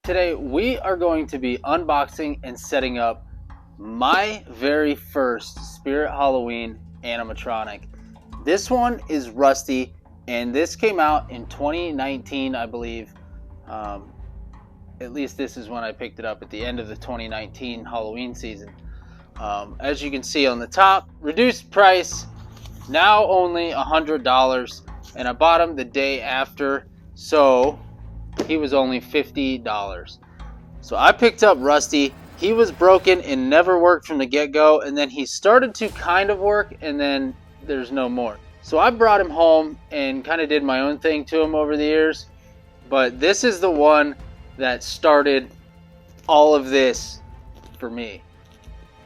Today we are going to be unboxing and setting up my very first Spirit Halloween animatronic. This one is Rusty, and this came out in 2019, I believe. At least this is when I picked it up, at the end of the 2019 Halloween season. As you can see on the top, reduced price, now only $100, and I bought him the day after, so he was only $50. So I picked up Rusty. He was broken and never worked from the get-go, and then he started to kind of work, and then there's no more. So I brought him home and kind of did my own thing to him over the years, but this is the one that started all of this for me,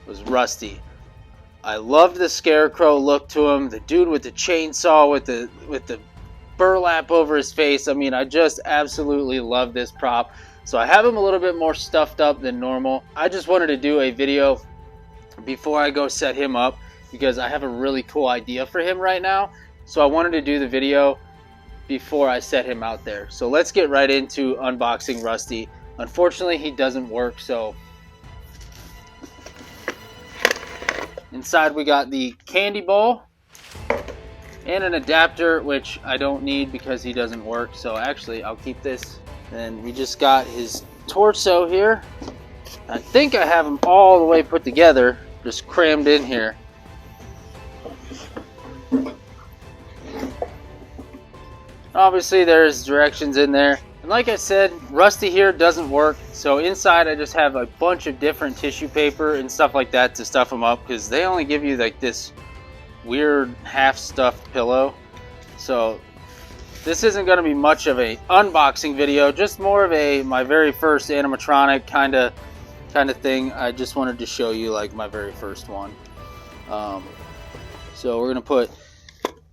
was Rusty. I loved the scarecrow look to him, the dude with the chainsaw with the burlap over his face. I mean, I just absolutely love this prop. So I have him a little bit more stuffed up than normal. I just wanted to do a video before I go set him up because I have a really cool idea for him right now. So I wanted to do the video before I set him out there. So let's get right into unboxing Rusty. Unfortunately, he doesn't work, so inside we got the candy bowl and an adapter, which I don't need because he doesn't work, so actually I'll keep this. And we just got his torso here. I think I have him all the way put together, just crammed in here. Obviously there's directions in there. And like I said, Rusty here doesn't work, so inside I just have a bunch of different tissue paper and stuff like that to stuff him up, because they only give you like this weird half-stuffed pillow. So this isn't going to be much of a unboxing video, just more of a my very first animatronic kind of thing. I just wanted to show you like my very first one. So we're going to put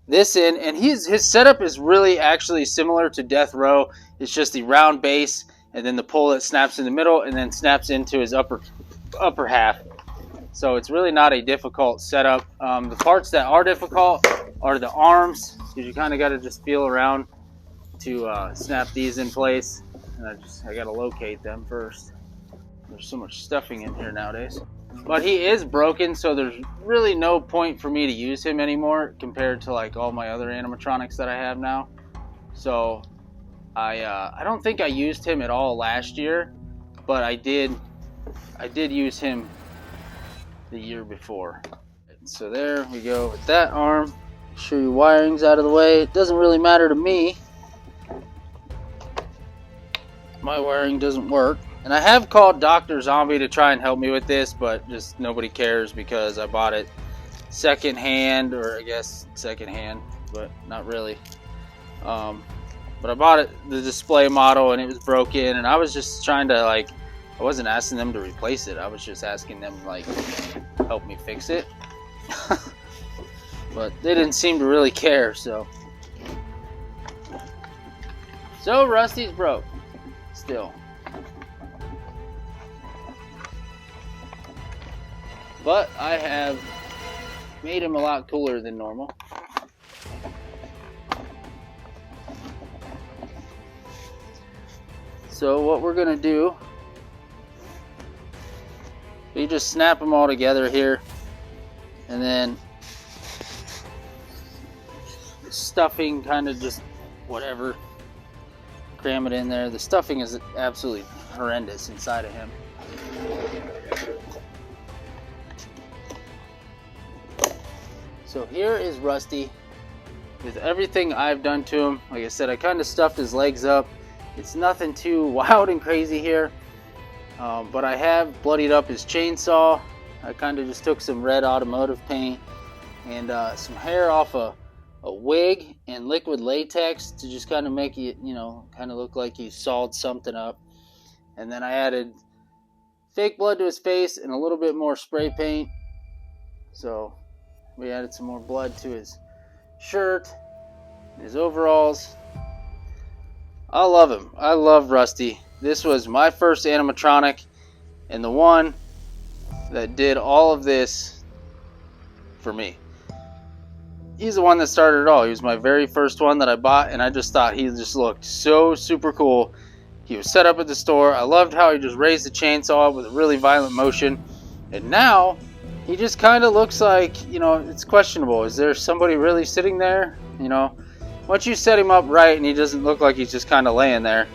this in, and his setup is really actually similar to Death Row. It's just the round base and then the pole that snaps in the middle and then snaps into his upper half. So it's really not a difficult setup. The parts that are difficult are the arms, because you kind of got to just feel around to snap these in place. And I got to locate them first. There's so much stuffing in here nowadays. But he is broken, so there's really no point for me to use him anymore compared to like all my other animatronics that I have now. So I don't think I used him at all last year, but I did use him the year before. So there we go with that arm. Make sure your wiring's out of the way. It doesn't really matter to me. My wiring doesn't work. And I have called Dr. Zombie to try and help me with this, but just nobody cares because I bought it second hand, or I guess second hand, but not really. But I bought it, the display model, and it was broken, and I was just trying to like, I wasn't asking them to replace it. I was just asking them like, help me fix it. But they didn't seem to really care, so Rusty's broke still. But I have made him a lot cooler than normal. So what we're gonna do, we just snap them all together here, and then the stuffing kind of just whatever, cram it in there. The stuffing is absolutely horrendous inside of him. So here is Rusty with everything I've done to him. Like I said, I kind of stuffed his legs up. It's nothing too wild and crazy here, but I have bloodied up his chainsaw. I kind of just took some red automotive paint and some hair off a wig and liquid latex to just kind of make it, you know, kind of look like he sawed something up. And then I added fake blood to his face and a little bit more spray paint. So we added some more blood to his shirt, his overalls. I love him. I love Rusty. This was my first animatronic and the one that did all of this for me. He's the one that started it all. He was my very first one that I bought, and I just thought he just looked so super cool. He He was set up at the store. I loved how he just raised the chainsaw with a really violent motion. And now, he just kind of looks like, you know, it's questionable. Is there somebody really sitting there? You know, once you set him up right and he doesn't look like he's just kind of laying there,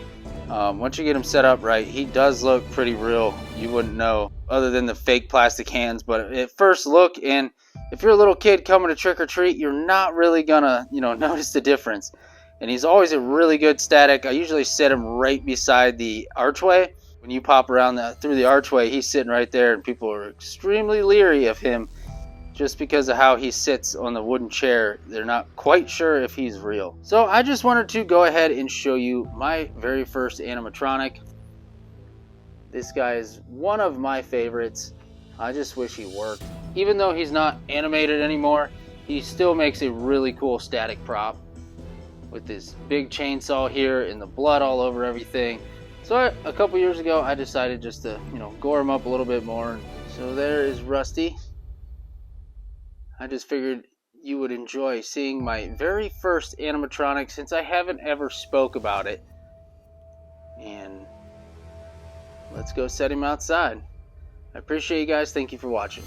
once you get him set up right, he does look pretty real. You wouldn't know other than the fake plastic hands. But at first look, and if you're a little kid coming to trick or treat, you're not really gonna, you know, notice the difference. And he's always a really good static. I usually set him right beside the archway. When you pop around through the archway, he's sitting right there, and people are extremely leery of him just because of how he sits on the wooden chair. They're not quite sure if he's real. So I just wanted to go ahead and show you my very first animatronic. This guy is one of my favorites. I just wish he worked. Even though he's not animated anymore, he still makes a really cool static prop with this big chainsaw here and the blood all over everything. So a couple years ago, I decided just to, you know, gore him up a little bit more. So there is Rusty. I just figured you would enjoy seeing my very first animatronic since I haven't ever spoke about it. And let's go set him outside. I appreciate you guys. Thank you for watching.